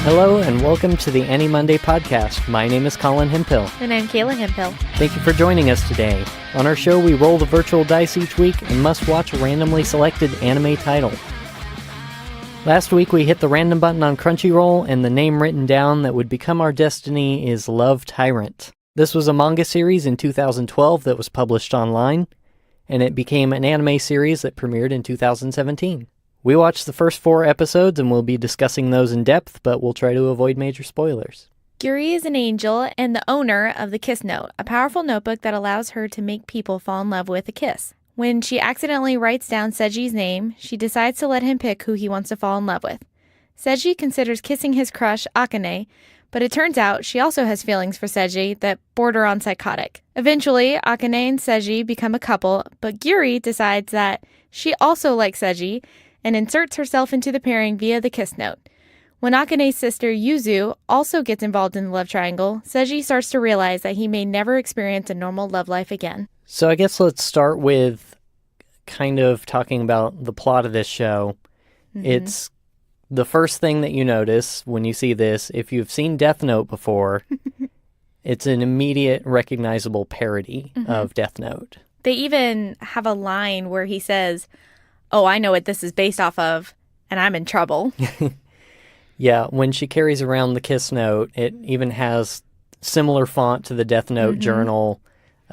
Hello and welcome to the AniMonday podcast. My name is Colin Hemphill. And I'm Kayla Hemphill. Thank you for joining us today. On our show, we roll the virtual dice each week and must watch a randomly selected anime title. Last week, we hit the random button on Crunchyroll, and the name written down that would become our destiny is Love Tyrant. This was a manga series in 2012 that was published online, and it became an anime series that premiered in 2017. We watched the first 4 episodes, and we'll be discussing those in depth, but we'll try to avoid major spoilers. Guri is an angel and the owner of the Kiss Note, a powerful notebook that allows her to make people fall in love with a kiss. When she accidentally writes down Seji's name, she decides to let him pick who he wants to fall in love with. Seji considers kissing his crush, Akane, but it turns out she also has feelings for Seji that border on psychotic. Eventually, Akane and Seji become a couple, but Guri decides that she also likes Seji and inserts herself into the pairing via the Kiss Note. When Akane's sister Yuzu also gets involved in the love triangle, Seji starts to realize that he may never experience a normal love life again. So I guess let's start with kind of talking about the plot of this show. It's the first thing that you notice when you see this. If you've seen Death Note before, it's an immediate recognizable parody of Death Note. They even have a line where he says, "Oh, I know what this is based off of, and I'm in trouble." Yeah, when she carries around the Kiss Note, it even has similar font to the Death Note journal.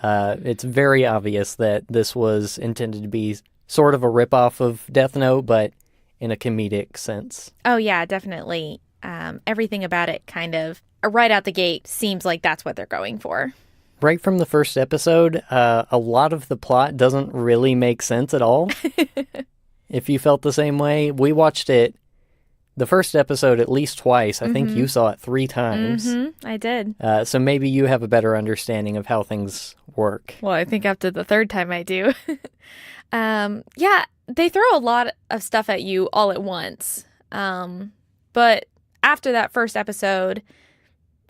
It's very obvious that this was intended to be sort of a ripoff of Death Note, but in a comedic sense. Oh, yeah, definitely. Everything about it kind of, right out the gate, seems like that's what they're going for. Right from the first episode, a lot of the plot doesn't really make sense at all. If you felt the same way, we watched it, the first episode, at least twice. I think you saw it 3 times. I did. So maybe you have a better understanding of how things work. Well, I think after the 3rd time I do. Yeah, they throw a lot of stuff at you all at once. But after that first episode,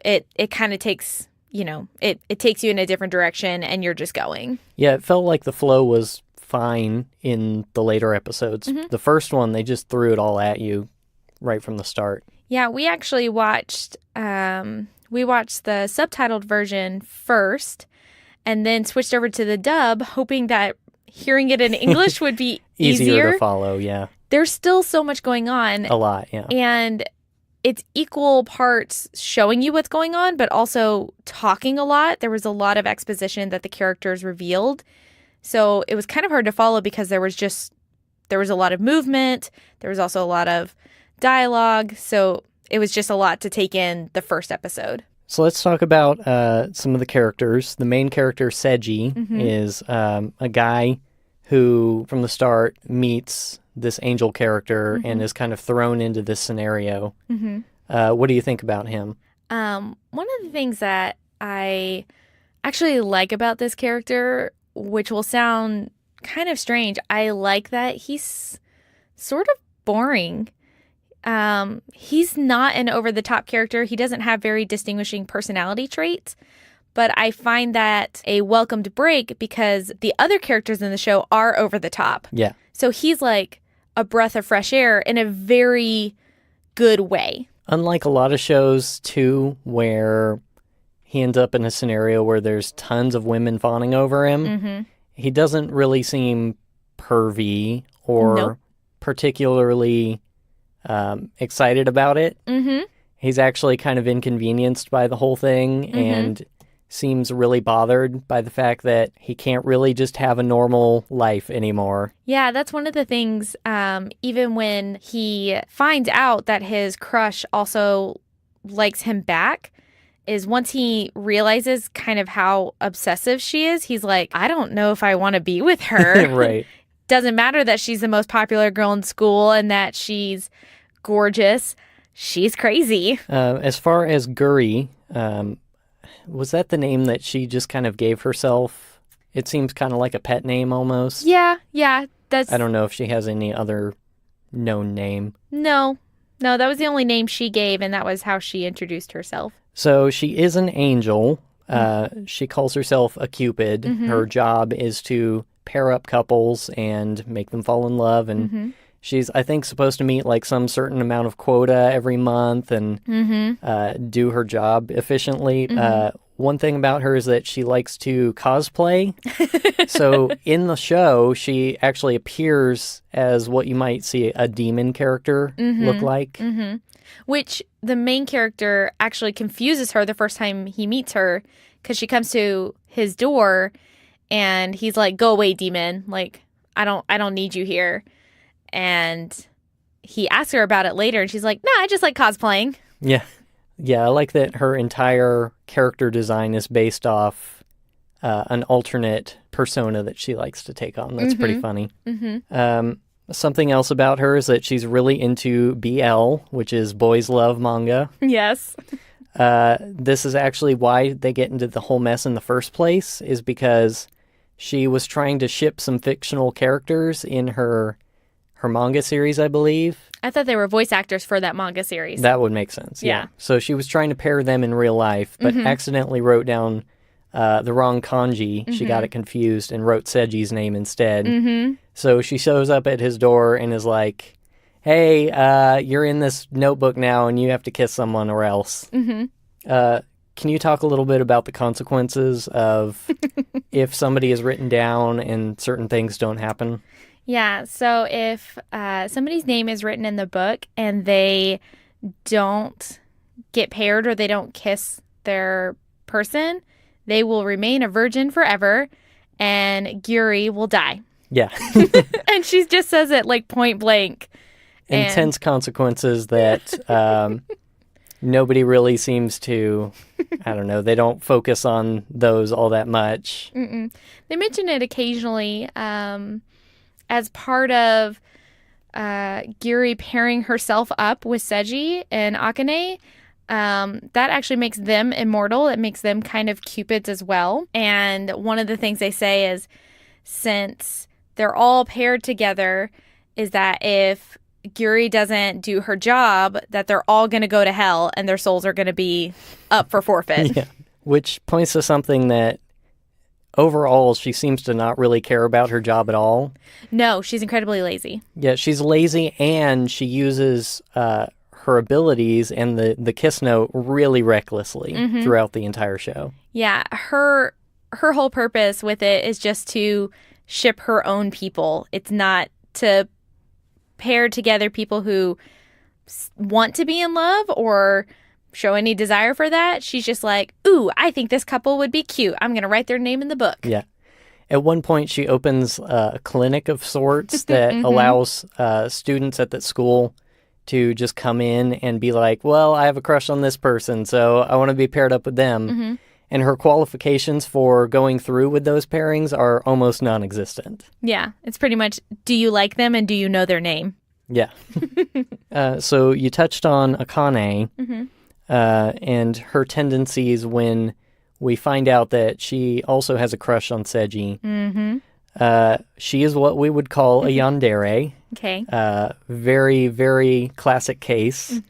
it kind of takes, it takes you in a different direction and you're just going. Yeah, it felt like the flow was fine in the later episodes. The first one, they just threw it all at you right from the start. Yeah, we actually watched the subtitled version first and then switched over to the dub, hoping that hearing it in English would be Easier to follow, yeah. There's still so much going on. A lot, yeah. And it's equal parts showing you what's going on, but also talking a lot. There was a lot of exposition that the characters revealed. So it was kind of hard to follow because there was a lot of movement. There was also a lot of dialogue. So it was just a lot to take in the first episode. So let's talk about some of the characters. The main character, Seji, is a guy who, from the start, meets this angel character and is kind of thrown into this scenario. What do you think about him? One of the things that I actually like about this character, which will sound kind of strange, I like that he's sort of boring. He's not an over-the-top character. He doesn't have very distinguishing personality traits, but I find that a welcomed break because the other characters in the show are over the top. Yeah. So he's like a breath of fresh air in a very good way. Unlike a lot of shows, too, where he ends up in a scenario where there's tons of women fawning over him, he doesn't really seem pervy or particularly excited about it. He's actually kind of inconvenienced by the whole thing and seems really bothered by the fact that he can't really just have a normal life anymore. Yeah, that's one of the things, even when he finds out that his crush also likes him back, is once he realizes kind of how obsessive she is, he's like, I don't know if I want to be with her. Right. Doesn't matter that she's the most popular girl in school and that she's gorgeous. She's crazy. As far as Guri, was that the name that she just kind of gave herself? It seems kind of like a pet name almost. Yeah. I don't know if she has any other known name. No, that was the only name she gave, and that was how she introduced herself. So she is an angel. She calls herself a cupid. Her job is to pair up couples and make them fall in love, and She's, I think, supposed to meet like some certain amount of quota every month and do her job efficiently. One thing about her is that she likes to cosplay. So in the show, she actually appears as what you might see a demon character look like. Which the main character actually confuses her the first time he meets her, because she comes to his door and he's like, "Go away, demon. Like, I don't need you here." And he asks her about it later and she's like, "No, I just like cosplaying." Yeah. Yeah, I like that her entire character design is based off an alternate persona that she likes to take on. That's pretty funny. Something else about her is that she's really into BL, which is boys love manga. Yes. This is actually why they get into the whole mess in the first place, is because she was trying to ship some fictional characters in her manga series, I believe. I thought they were voice actors for that manga series. That would make sense, yeah. So she was trying to pair them in real life, but accidentally wrote down the wrong kanji. She got it confused and wrote Seji's name instead. So she shows up at his door and is like, "Hey, you're in this notebook now and you have to kiss someone or else." Can you talk a little bit about the consequences of if somebody is written down and certain things don't happen? Yeah, so if somebody's name is written in the book and they don't get paired or they don't kiss their person, they will remain a virgin forever and Guri will die. Yeah. And she just says it like point blank. Intense consequences that nobody really seems to, I don't know, they don't focus on those all that much. They mention it occasionally as part of Guri pairing herself up with Seji and Akane. That actually makes them immortal. It makes them kind of cupids as well. And one of the things they say is, since they're all paired together, is that if Guri doesn't do her job, that they're all going to go to hell and their souls are going to be up for forfeit. Yeah. Which points to something that overall she seems to not really care about her job at all. No, she's incredibly lazy. Yeah, she's lazy and she uses her abilities and the kiss note really recklessly throughout the entire show. Yeah, her whole purpose with it is just to ship her own people. It's not to pair together people who want to be in love or show any desire for that. She's just like, "Ooh, I think this couple would be cute. I'm going to write their name in the book." Yeah. At one point, she opens a clinic of sorts that allows students at that school to just come in and be like, "Well, I have a crush on this person, so I want to be paired up with them." And her qualifications for going through with those pairings are almost non-existent. Yeah, it's pretty much, do you like them and do you know their name? Yeah. So you touched on Akane and her tendencies when we find out that she also has a crush on Seji. She is what we would call a yandere. Okay. Very, very classic case.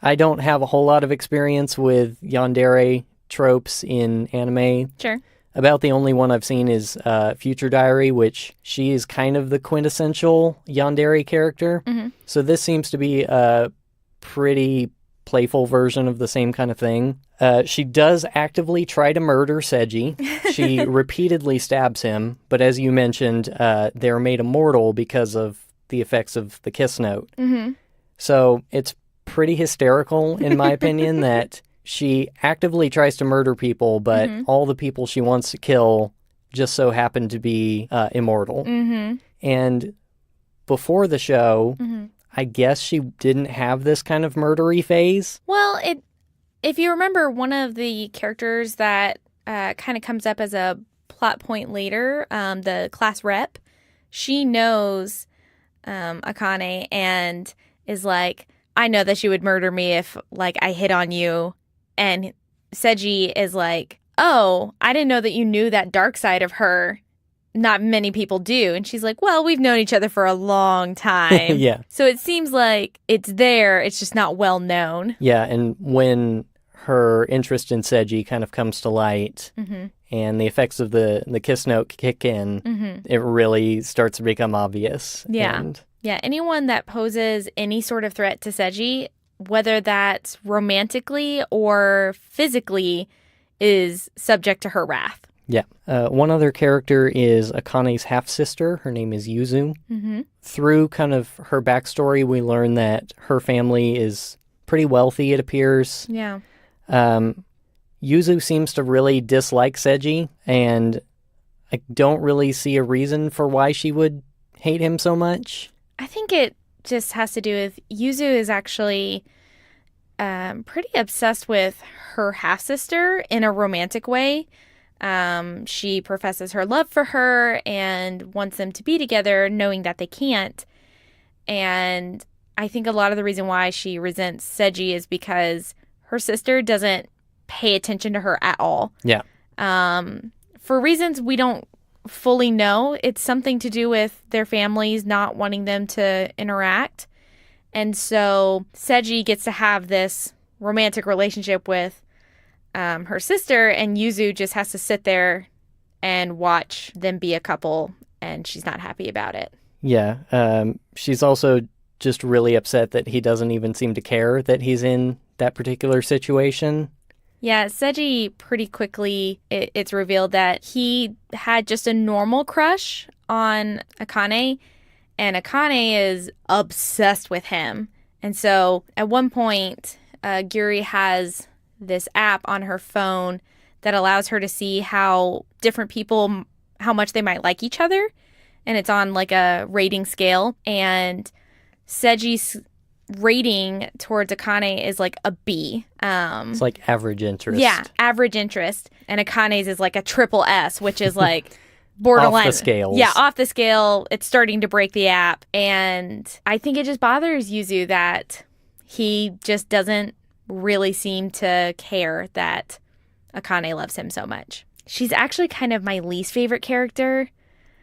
I don't have a whole lot of experience with yandere tropes in anime. Sure. About the only one I've seen is Future Diary, which she is kind of the quintessential yandere character. So this seems to be a pretty playful version of the same kind of thing. She does actively try to murder Seji. She repeatedly stabs him, but as you mentioned, they're made immortal because of the effects of the kiss note. So it's pretty hysterical, in my opinion, that she actively tries to murder people, but all the people she wants to kill just so happen to be immortal. And before the show, I guess she didn't have this kind of murdery phase. Well, if you remember, one of the characters that kind of comes up as a plot point later, the class rep, she knows Akane and is like, "I know that she would murder me if, like, I hit on you." And Seji is like, "Oh, I didn't know that you knew that dark side of her. Not many people do." And she's like, "Well, we've known each other for a long time." Yeah. So it seems like it's there. It's just not well known. Yeah, and when her interest in Seji kind of comes to light and the effects of the kiss note kick in, it really starts to become obvious. Yeah. Yeah, anyone that poses any sort of threat to Seiji, whether that's romantically or physically, is subject to her wrath. Yeah. One other character is Akane's half-sister. Her name is Yuzu. Through kind of her backstory, we learn that her family is pretty wealthy, it appears. Yeah. Yuzu seems to really dislike Seiji, and I don't really see a reason for why she would hate him so much. I think it just has to do with Yuzu is actually pretty obsessed with her half-sister in a romantic way. She professes her love for her and wants them to be together, knowing that they can't. And I think a lot of the reason why she resents Seiji is because her sister doesn't pay attention to her at all. Yeah. For reasons we don't fully know, it's something to do with their families not wanting them to interact. And so Seiji gets to have this romantic relationship with her sister, and Yuzu just has to sit there and watch them be a couple, and she's not happy about it. Yeah. She's also just really upset that he doesn't even seem to care that he's in that particular situation. Yeah, Seiji, pretty quickly, it's revealed that he had just a normal crush on Akane, and Akane is obsessed with him. And so at one point, Guri has this app on her phone that allows her to see how different people, how much they might like each other. And it's on like a rating scale. And Seiji's rating towards Akane is like a B. It's like average interest. Yeah, average interest. And Akane's is like a triple S, which is like borderline. Off the scales. Yeah, off the scale. It's starting to break the app. And I think it just bothers Yuzu that he just doesn't really seem to care that Akane loves him so much. She's actually kind of my least favorite character.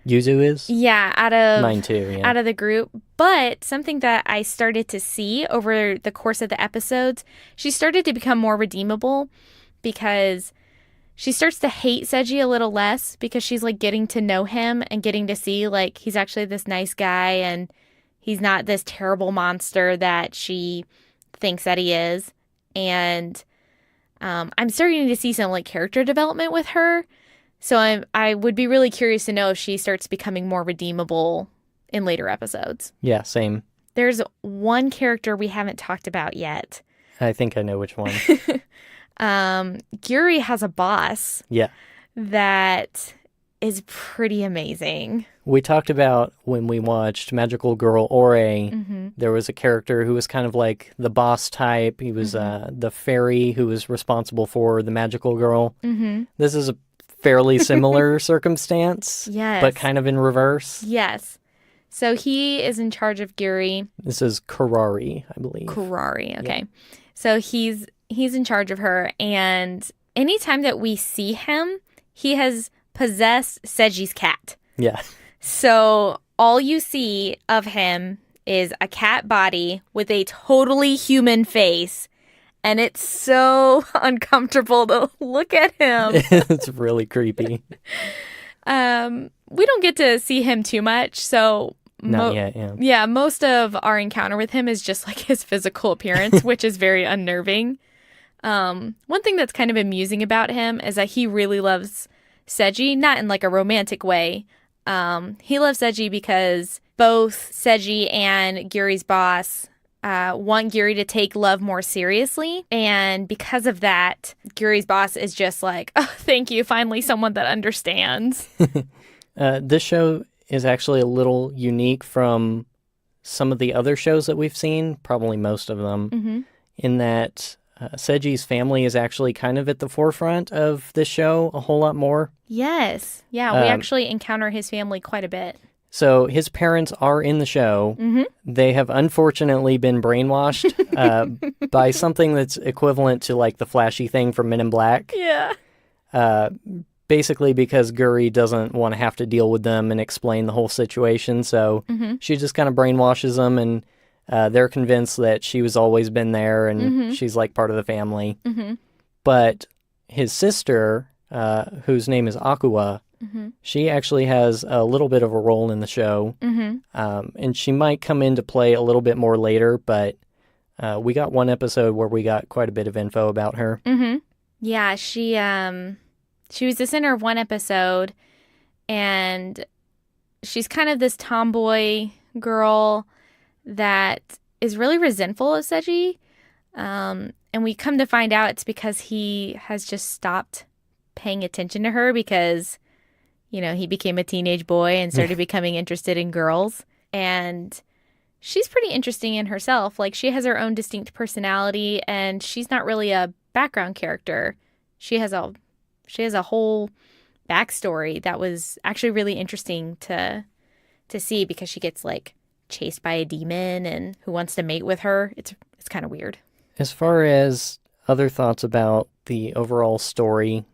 Yuzu is? Yeah, out of mine too, yeah. Out of the group. But something that I started to see over the course of the episodes, she started to become more redeemable because she starts to hate Seiji a little less because she's like getting to know him and getting to see like he's actually this nice guy and he's not this terrible monster that she thinks that he is. And I'm starting to see some like character development with her. So I would be really curious to know if she starts becoming more redeemable in later episodes. Yeah, same. There's one character we haven't talked about yet. I think I know which one. Guri has a boss. Yeah. That is pretty amazing. We talked about when we watched Magical Girl Ore, there was a character who was kind of like the boss type. He was the fairy who was responsible for the magical girl. This is a fairly similar circumstance, yes, but kind of in reverse. Yes. So he is in charge of Guri. This is Kurari, I believe. Kurari, okay. Yeah. So he's in charge of her, and anytime that we see him, he has possessed Seiji's cat. Yeah. So all you see of him is a cat body with a totally human face. And it's so uncomfortable to look at him. It's really creepy. We don't get to see him too much, so not yet, yeah. Yeah, most of our encounter with him is just like his physical appearance, which is very unnerving. One thing that's kind of amusing about him is that he really loves Seiji, not in like a romantic way. He loves Seiji because both Seiji and Guri's boss want Guri to take love more seriously. And because of that, Guri's boss is just like, oh, thank you. Finally, someone that understands. This show is actually a little unique from some of the other shows that we've seen, probably most of them, in that Seiji's family is actually kind of at the forefront of this show a whole lot more. Yes. Yeah, we actually encounter his family quite a bit. So his parents are in the show. They have unfortunately been brainwashed by something that's equivalent to like the flashy thing from Men in Black. Yeah. Basically because Guri doesn't want to have to deal with them and explain the whole situation. So she just kind of brainwashes them, and they're convinced that she was always been there and she's like part of the family. But his sister, whose name is Aqua, she actually has a little bit of a role in the show. And she might come into play a little bit more later, but we got one episode where we got quite a bit of info about her. Yeah, she was the center of one episode, and she's kind of this tomboy girl that is really resentful of Seiji. And we come to find out it's because he has just stopped paying attention to her because, you know, he became a teenage boy and started becoming interested in girls. And she's pretty interesting in herself. Like, she has her own distinct personality, and she's not really a background character. She has a whole backstory that was actually really interesting to see, because she gets like chased by a demon and who wants to mate with her. It's kind of weird. As far as other thoughts about the overall story,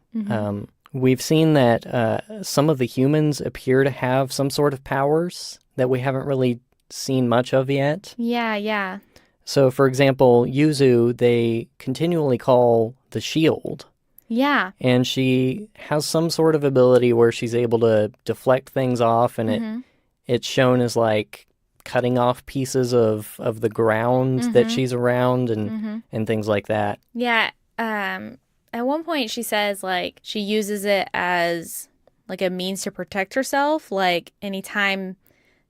we've seen that some of the humans appear to have some sort of powers that we haven't really seen much of yet. Yeah. So, for example, Yuzu, they continually call the shield. Yeah. And she has some sort of ability where she's able to deflect things off, and it's shown as like cutting off pieces of the ground that she's around and things like that. Yeah. At one point she says like she uses it as like a means to protect herself. Like anytime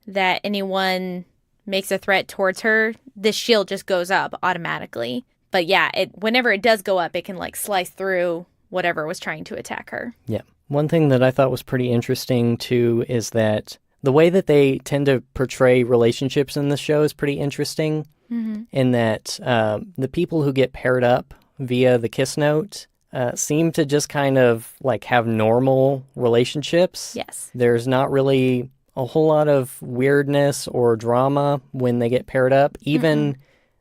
that anyone makes a threat towards her, this shield just goes up automatically. But yeah, whenever it does go up, it can like slice through whatever was trying to attack her. Yeah. One thing that I thought was pretty interesting too is that the way that they tend to portray relationships in the show is pretty interesting, in that the people who get paired up via the kiss note seem to just kind of like have normal relationships. Yes. There's not really a whole lot of weirdness or drama when they get paired up. Even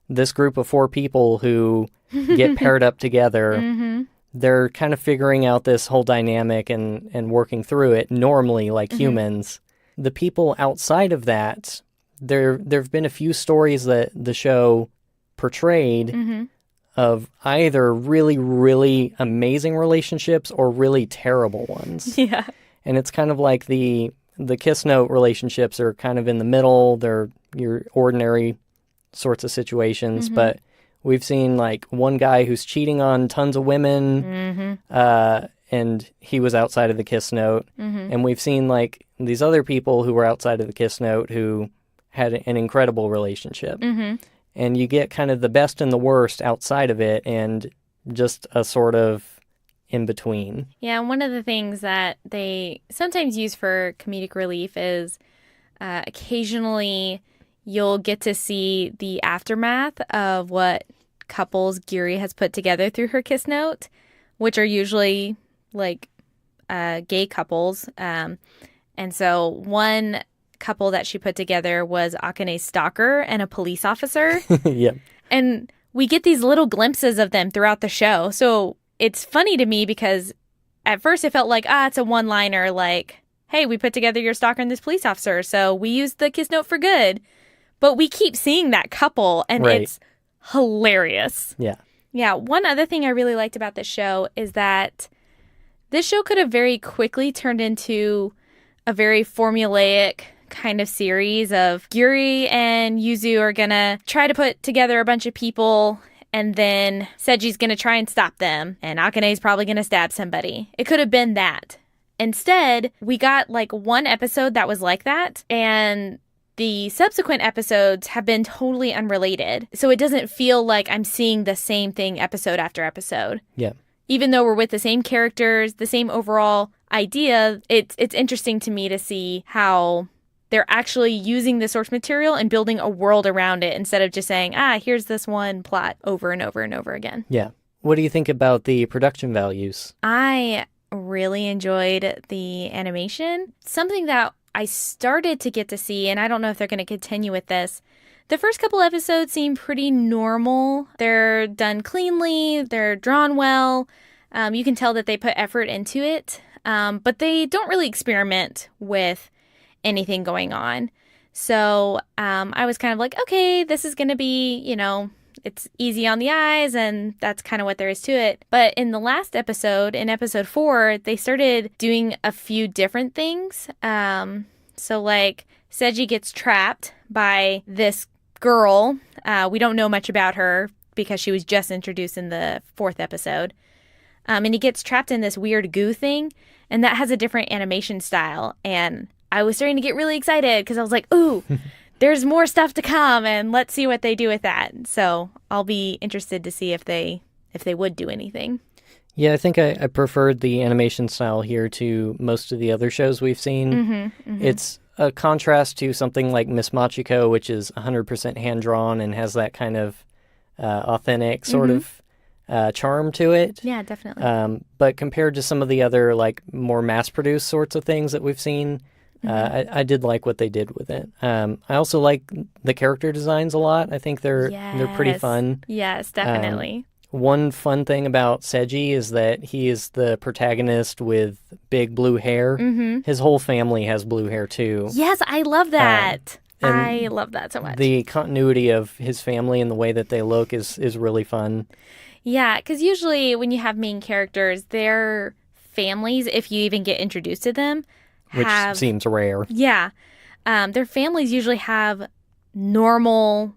this group of 4 people who get paired up together, they're kind of figuring out this whole dynamic and working through it normally like humans. The people outside of that, there've been a few stories that the show portrayed of either really, really amazing relationships or really terrible ones. Yeah. And it's kind of like the kiss note relationships are kind of in the middle. They're your ordinary sorts of situations, but we've seen like one guy who's cheating on tons of women, and he was outside of the kiss note. And we've seen like these other people who were outside of the kiss note who had an incredible relationship. And you get kind of the best and the worst outside of it and just a sort of in between. Yeah, and one of the things that they sometimes use for comedic relief is occasionally you'll get to see the aftermath of what couples Guri has put together through her kiss note, which are usually like gay couples. And so one couple that she put together was Akane's stalker and a police officer. Yep. And we get these little glimpses of them throughout the show. So it's funny to me because at first it felt like, it's a one-liner like, hey, we put together your stalker and this police officer, so we used the kiss note for good. But we keep seeing that couple, and it's hilarious. Yeah. Yeah, one other thing I really liked about this show is that this show could have very quickly turned into a very formulaic kind of series of Guri and Yuzu are going to try to put together a bunch of people, and then Seiji's going to try and stop them, and Akane's probably going to stab somebody. It could have been that. Instead, we got like one episode that was like that, and the subsequent episodes have been totally unrelated. So it doesn't feel like I'm seeing the same thing episode after episode. Yeah. Even though we're with the same characters, the same overall idea, it's interesting to me to see how they're actually using the source material and building a world around it instead of just saying, here's this one plot over and over and over again. Yeah. What do you think about the production values? I really enjoyed the animation. Something that I started to get to see, and I don't know if they're going to continue with this, the first couple episodes seem pretty normal. They're done cleanly. They're drawn well. You can tell that they put effort into it, but they don't really experiment with anything going on. So I was kind of like, okay, this is going to be, it's easy on the eyes, and that's kind of what there is to it. But in the last episode, in episode 4, they started doing a few different things. So like Seji gets trapped by this girl. We don't know much about her because she was just introduced in the 4th episode. And he gets trapped in this weird goo thing, and that has a different animation style. And I was starting to get really excited because I was like, ooh, there's more stuff to come, and let's see what they do with that. So I'll be interested to see if they would do anything. Yeah, I think I preferred the animation style here to most of the other shows we've seen. It's a contrast to something like Miss Machiko, which is 100% hand-drawn and has that kind of authentic sort of charm to it. Yeah, definitely. But compared to some of the other like more mass-produced sorts of things that we've seen, I did like what they did with it. I also like the character designs a lot. I think they're pretty fun. Yes, definitely. One fun thing about Seji is that he is the protagonist with big blue hair. His whole family has blue hair too. Yes, I love that. I love that so much. The continuity of his family and the way that they look is really fun. Yeah, because usually when you have main characters, their families, if you even get introduced to them, which seems rare. Yeah. Their families usually have normal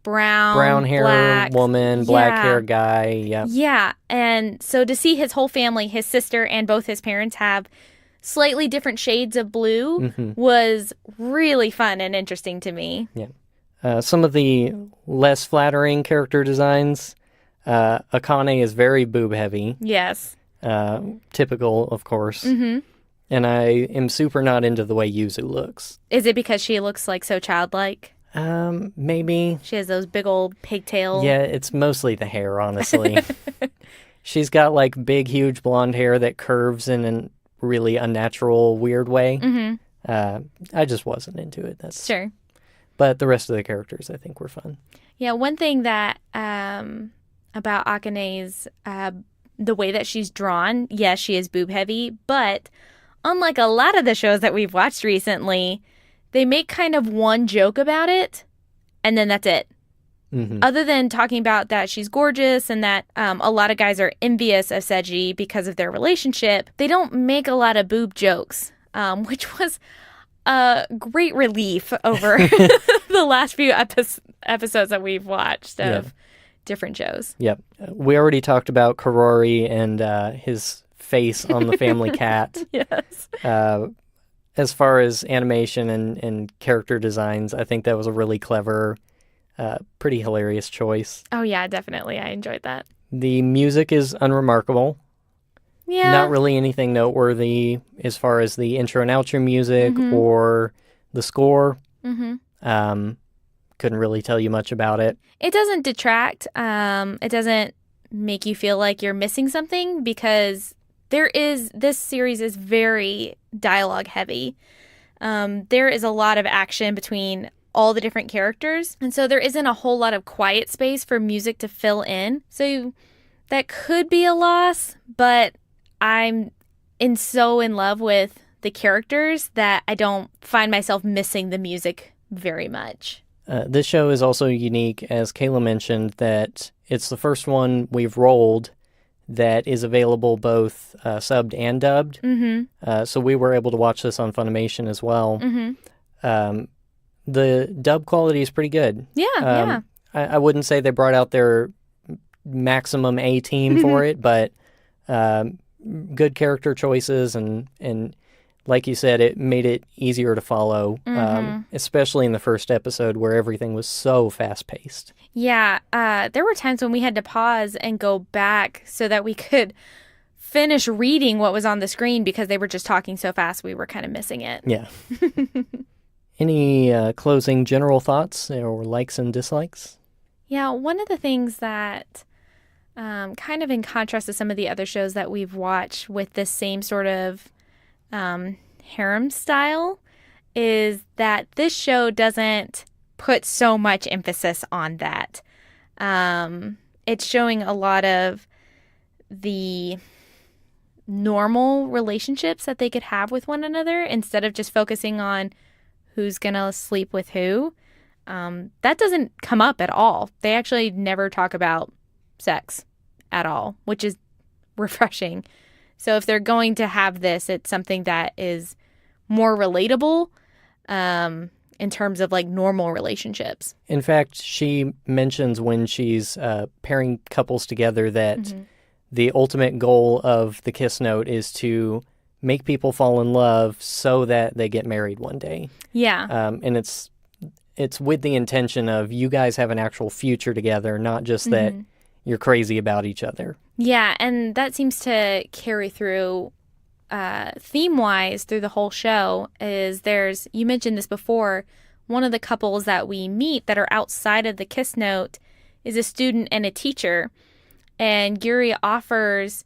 brown hair black, woman, black hair guy. Yeah. Yeah. And so to see his whole family, his sister and both his parents have slightly different shades of blue was really fun and interesting to me. Yeah. Some of the less flattering character designs, Akane is very boob heavy. Yes. Typical, of course. And I am super not into the way Yuzu looks. Is it because she looks like so childlike? Maybe. She has those big old pigtails. Yeah, it's mostly the hair, honestly. She's got like big, huge blonde hair that curves in a really unnatural, weird way. I just wasn't into it. That's Sure. But the rest of the characters, I think, were fun. Yeah, one thing that about Akane's the way that she's drawn, yes, she is boob heavy, but unlike a lot of the shows that we've watched recently, they make kind of one joke about it, and then that's it. Other than talking about that she's gorgeous and that a lot of guys are envious of Seji because of their relationship, they don't make a lot of boob jokes, which was a great relief over the last few episodes that we've watched of different shows. Yep. We already talked about Karori and his face on the family cat. Yes. As far as animation and character designs, I think that was a really clever, pretty hilarious choice. Oh, yeah, definitely. I enjoyed that. The music is unremarkable. Yeah. Not really anything noteworthy as far as the intro and outro music or the score. Couldn't really tell you much about it. It doesn't detract. It doesn't make you feel like you're missing something because this series is very dialogue heavy. There is a lot of action between all the different characters. And so there isn't a whole lot of quiet space for music to fill in. So that could be a loss, but I'm so in love with the characters that I don't find myself missing the music very much. This show is also unique, as Kayla mentioned, that it's the first one we've rolled that is available both subbed and dubbed. So we were able to watch this on Funimation as well. The dub quality is pretty good. Yeah. I wouldn't say they brought out their maximum A team for it, but good character choices and like you said, it made it easier to follow, especially in the first episode where everything was so fast-paced. Yeah, there were times when we had to pause and go back so that we could finish reading what was on the screen because they were just talking so fast we were kind of missing it. Yeah. Any closing general thoughts or likes and dislikes? Yeah, one of the things that kind of in contrast to some of the other shows that we've watched with this same sort of harem style is that this show doesn't put so much emphasis on that. It's showing a lot of the normal relationships that they could have with one another instead of just focusing on who's gonna sleep with who. that doesn't come up at all. They actually never talk about sex at all, which is refreshing. So if they're going to have this, it's something that is more relatable in terms of like normal relationships. In fact, she mentions when she's pairing couples together that the ultimate goal of the Kiss Note is to make people fall in love so that they get married one day. Yeah. And it's with the intention of you guys have an actual future together, not just that you're crazy about each other. Yeah, and that seems to carry through theme-wise through the whole show. You mentioned this before, one of the couples that we meet that are outside of the Kiss Note is a student and a teacher, and Guri offers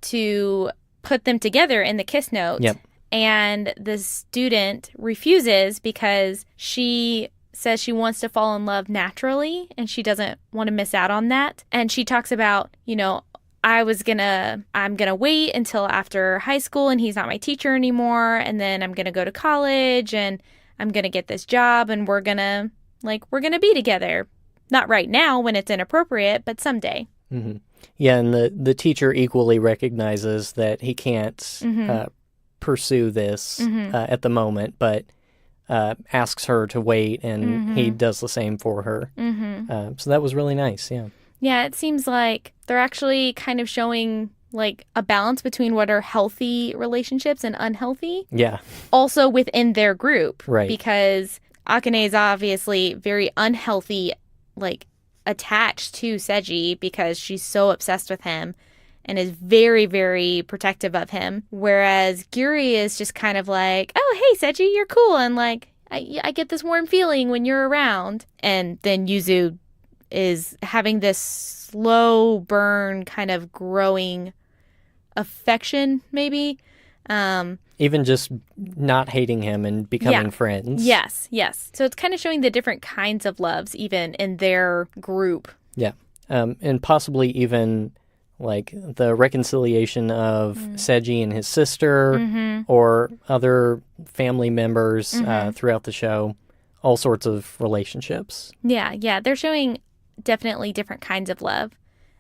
to put them together in the Kiss Note. Yep. And the student refuses because she says she wants to fall in love naturally and she doesn't want to miss out on that. And she talks about, I'm gonna wait until after high school and he's not my teacher anymore, and then I'm gonna go to college and I'm gonna get this job and we're gonna be together. Not right now when it's inappropriate, but someday. Mm-hmm. Yeah, and the teacher equally recognizes that he can't pursue this at the moment, but asks her to wait, and he does the same for her. So that was really nice, yeah. Yeah, it seems like they're actually kind of showing like a balance between what are healthy relationships and unhealthy. Yeah. Also within their group. Right. Because Akane is obviously very unhealthy, like attached to Seiji because she's so obsessed with him and is very, very protective of him. Whereas Guri is just kind of like, oh, hey, Seiji, you're cool. And like, I get this warm feeling when you're around. And then Yuzu is having this slow burn kind of growing affection, maybe. Even just not hating him and becoming friends. Yes. So it's kind of showing the different kinds of loves even in their group. Yeah. And possibly even like the reconciliation of Seiji and his sister or other family members throughout the show. All sorts of relationships. Yeah. They're showing definitely different kinds of love.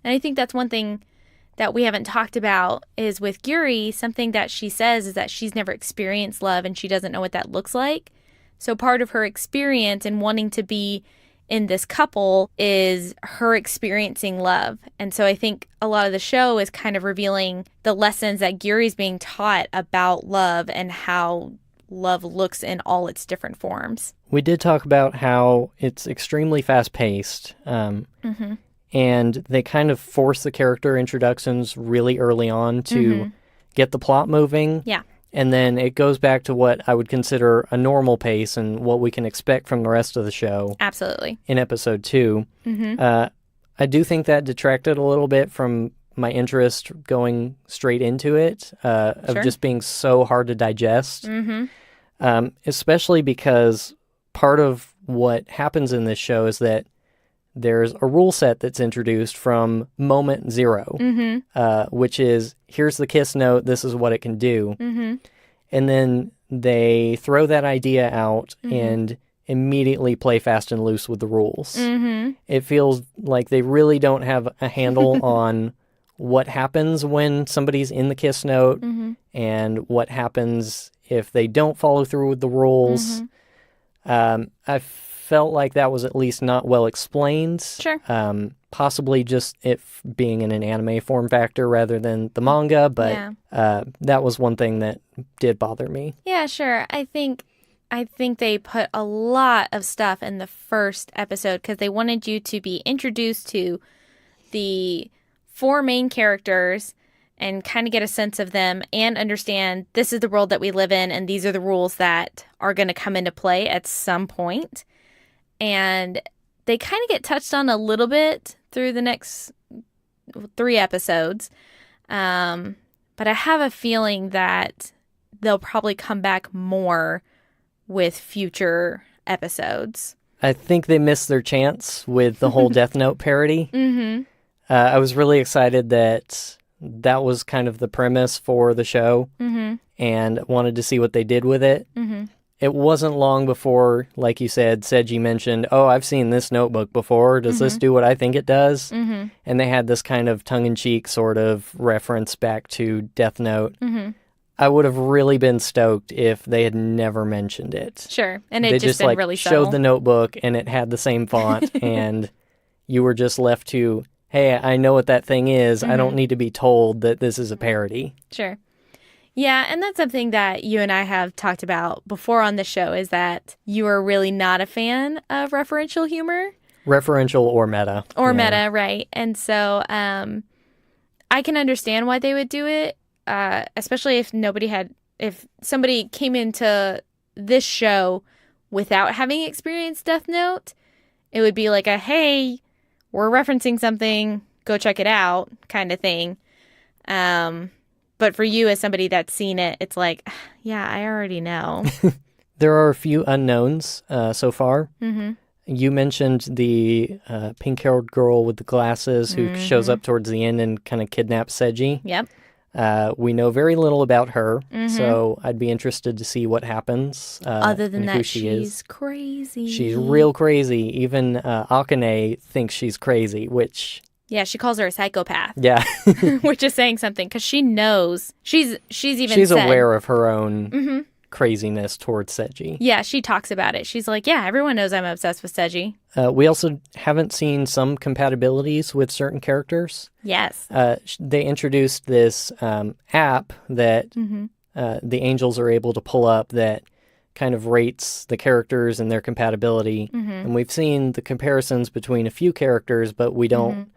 And I think that's one thing that we haven't talked about is with Guri, something that she says is that she's never experienced love and she doesn't know what that looks like. So part of her experience and wanting to be in this couple is her experiencing love. And so I think a lot of the show is kind of revealing the lessons that Guri's being taught about love and how love looks in all its different forms. We did talk about how it's extremely fast-paced, and they kind of force the character introductions really early on to get the plot moving. Yeah. And then it goes back to what I would consider a normal pace and what we can expect from the rest of the show. Absolutely. In episode 2. I do think that detracted a little bit from my interest going straight into it, of just being so hard to digest. Especially because part of what happens in this show is that there's a rule set that's introduced from moment zero, which is, here's the Kiss Note, this is what it can do. And then they throw that idea out and immediately play fast and loose with the rules. It feels like they really don't have a handle on what happens when somebody's in the Kiss Note and what happens if they don't follow through with the rules. I felt like that was at least not well explained. Sure. Possibly just it being in an anime form factor rather than the manga, but that was one thing that did bother me. Yeah, sure. I think they put a lot of stuff in the first episode because they wanted you to be introduced to the 4 main characters and kind of get a sense of them and understand this is the world that we live in and these are the rules that are going to come into play at some point. And they kind of get touched on a little bit through the next 3 episodes. But I have a feeling that they'll probably come back more with future episodes. I think they missed their chance with the whole Death Note parody. I was really excited that was kind of the premise for the show and wanted to see what they did with it. it wasn't long before, like you said, Seiji mentioned, oh, I've seen this notebook before. Does this do what I think it does? Mm-hmm. And they had this kind of tongue-in-cheek sort of reference back to Death Note. Mm-hmm. I would have really been stoked if they had never mentioned it. Sure, and they it just been like really subtle. showed the notebook and it had the same font and you were just left to, hey, I know what that thing is. I don't need to be told that this is a parody. Sure. Yeah, and that's something that you and I have talked about before on the show, is that you are really not a fan of referential humor. Referential or meta. Or meta, right. And so I can understand why they would do it, especially if somebody came into this show without having experienced Death Note. It would be like a, hey, we're referencing something, go check it out kind of thing. But for you, as somebody that's seen it, it's like, yeah, I already know. There are a few unknowns so far. Mm-hmm. You mentioned the pink-haired girl with the glasses who shows up towards the end and kind of kidnaps Seiji. Yep. We know very little about her, so I'd be interested to see what happens. Other than that, she's crazy. She's real crazy. Even Akane thinks she's crazy, which... Yeah, she calls her a psychopath. Yeah. Which is saying something, because she knows. She's aware of her own craziness towards Seiji. Yeah, she talks about it. She's like, yeah, everyone knows I'm obsessed with Seiji. We also haven't seen some compatibilities with certain characters. Yes. They introduced this app that the angels are able to pull up that kind of rates the characters and their compatibility. And we've seen the comparisons between a few characters, but we don't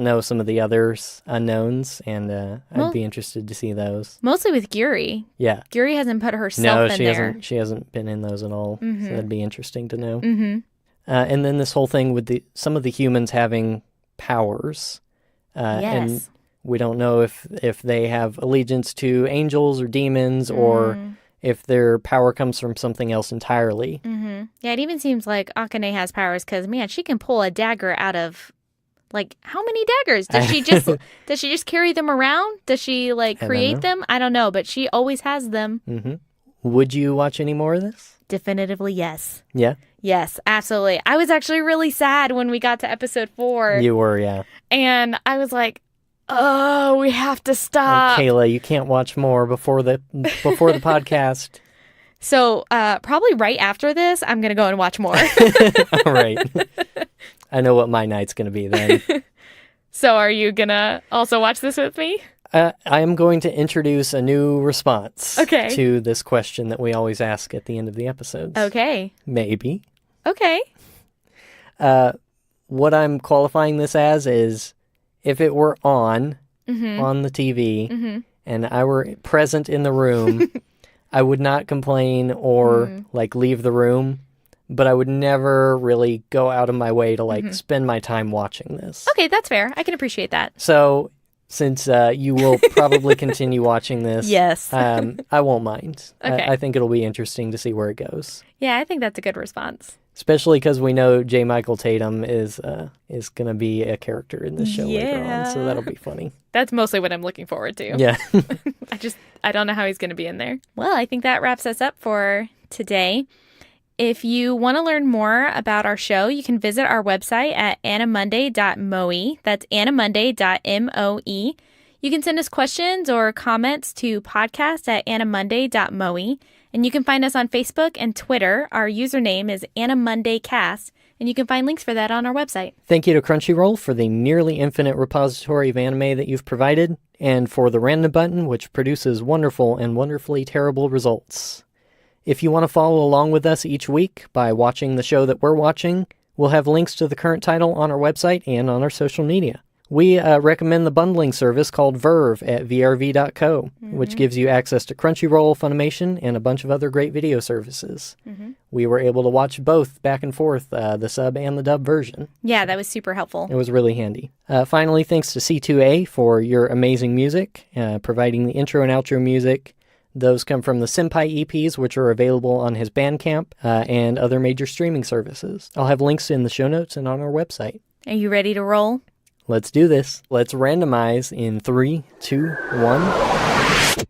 know some of the others unknowns, and I'd be interested to see those. Mostly with Guri. Yeah. Guri hasn't put herself in there. She hasn't been in those at all, so that'd be interesting to know. And then this whole thing with some of the humans having powers. And we don't know if they have allegiance to angels or demons, or if their power comes from something else entirely. Yeah, it even seems like Akane has powers because, man, she can pull a dagger out of... Like, how many daggers? Does she just carry them around? Does she, create them? I don't know, but she always has them. Would you watch any more of this? Definitively, yes. Yeah? Yes, absolutely. I was actually really sad when we got to episode 4. You were, yeah. And I was like, oh, we have to stop. Kayla, you can't watch more before the podcast. So, probably right after this, I'm going to go and watch more. All right. I know what my night's going to be then. So are you going to also watch this with me? I am going to introduce a new response to this question that we always ask at the end of the episodes. Okay. Maybe. Okay. What I'm qualifying this as is if it were on the TV and I were present in the room, I would not complain or leave the room. But I would never really go out of my way to spend my time watching this. Okay, that's fair. I can appreciate that. So, since you will probably continue watching this, yes, I won't mind. Okay. I think it'll be interesting to see where it goes. Yeah, I think that's a good response. Especially because we know J. Michael Tatum is going to be a character in this show later on, so that'll be funny. That's mostly what I'm looking forward to. Yeah. I don't know how he's going to be in there. Well, I think that wraps us up for today. If you want to learn more about our show, you can visit our website at animonday.moe. That's animonday.moe. You can send us questions or comments to podcast@animonday.moe. And you can find us on Facebook and Twitter. Our username is AniMondayCast, and you can find links for that on our website. Thank you to Crunchyroll for the nearly infinite repository of anime that you've provided, and for the random button, which produces wonderful and wonderfully terrible results. If you want to follow along with us each week by watching the show that we're watching, we'll have links to the current title on our website and on our social media. We recommend the bundling service called Verve at vrv.co, which gives you access to Crunchyroll, Funimation, and a bunch of other great video services. We were able to watch both back and forth, the sub and the dub version. Yeah, that was super helpful. It was really handy. Finally, thanks to C2A for your amazing music, providing the intro and outro music. Those come from the Senpai EPs, which are available on his Bandcamp and other major streaming services. I'll have links in the show notes and on our website. Are you ready to roll? Let's do this. Let's randomize in 3, 2, 1.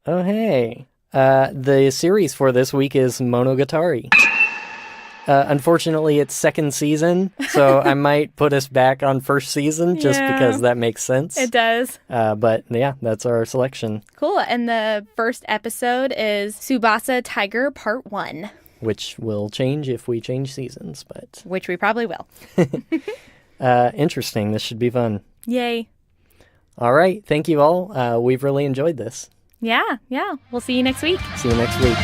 Oh, hey. The series for this week is Monogatari. Unfortunately, it's second season, so I might put us back on first season just because that makes sense. It does. But yeah, that's our selection. Cool. And the first episode is Tsubasa Tiger Part 1. Which will change if we change seasons, but... Which we probably will. Interesting. This should be fun. Yay. All right. Thank you all. We've really enjoyed this. Yeah. We'll see you next week. See you next week.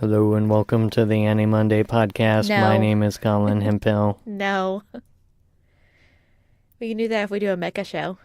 Hello and welcome to the AniMonday podcast. No. My name is Colin Hempel. No. We can do that if we do a mecha show.